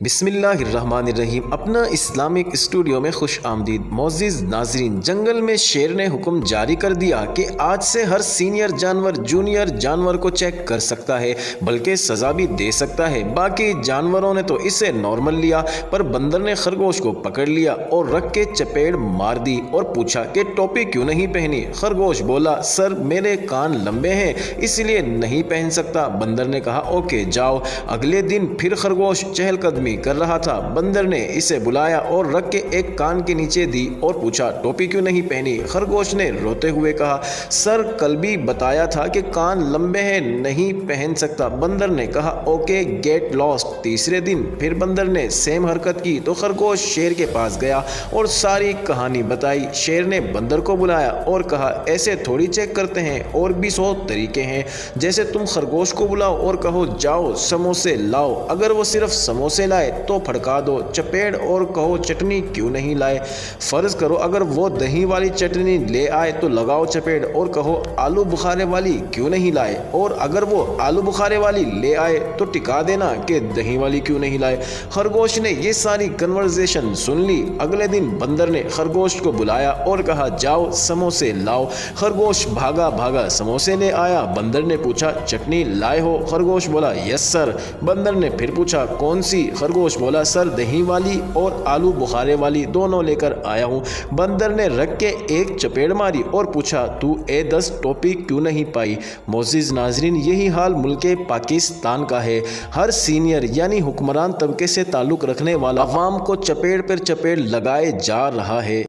बिस्मिल्लाहिर्रहमानिर्रहीम। अपना Islamic studio में खुश आमदीद। मोअज़्ज़िज़ नाज़रीन, जंगल में शेर ने हुक्म जारी कर दिया कि आज से हर सीनियर जानवर जूनियर जानवर को चेक कर सकता है, बल्कि सज़ा भी दे सकता है। बाकी जानवरों ने तो इसे नॉर्मल लिया, पर बंदर ने खरगोश को पकड़ लिया और रख के चपेड़ मार दी और पूछा कि टोपी क्यों नहीं पहनी। खरगोश बोला, सर मेरे कान लंबे हैं इसलिए नहीं पहन सकता। बंदर ने कहा, ओके जाओ। अगले दिन फिर खरगोश चहलकदमी कर रहा था। बंदर ने इसे बुलाया और रख के एक कान के नीचे दी और पूछा, टोपी क्यों नहीं पहनी। खरगोश ने रोते हुए कहा, सर कल भी बताया था कि कान लंबे हैं, नहीं पहन सकता। बंदर ने कहा, ओके गेट लॉस्ट। तीसरे दिन फिर बंदर ने सेम हरकत की तो खरगोश शेर के पास गया और सारी कहानी बताई। शेर ने बंदर को बुलाया और कहा, ऐसे थोड़ी चेक करते हैं, और भी 100 तरीके हैं। जैसे तुम खरगोश को बुलाओ और कहो, जाओ समोसे लाओ, अगर वो सिर्फ समोसे लाए तो फड़का दो चपेड़ और कहो, चटनी क्यों नहीं लाए। फर्ज करो अगर वो दही वाली चटनी ले आए तो लगाओ चपेड़ और कहो, आलू बुखारे वाली क्यों नहीं लाए। और अगर वो आलू बुखारे वाली ले आए तो टिका देना कि दही वाली क्यों नहीं लाए। खरगोश ने ये सारी कन्वर्सेशन सुन ली। अगले दिन बंदर ने खरगोश को बुलाया और कहा, जाओ समोसे लाओ। खरगोश भागा भागा समोसे ले आया। बंदर ने पूछा, चटनी लाए हो। खरगोश बोला, यस सर। बंदर ने फिर पूछा, कौन सी। खरगोश बोला, सर दही वाली और आलू बुखारे वाली दोनों लेकर आया हूँ। बंदर ने रख के एक चपेड़ मारी और पूछा, तू ए10 टोपी क्यों नहीं पाई। मोअज़्ज़िज़ नाज़रीन, यही हाल मुल्के पाकिस्तान का है। हर सीनियर यानी हुक्मरान तबके से ताल्लुक़ रखने वाला अवाम को चपेड़ पर चपेड़ लगाए जा रहा है।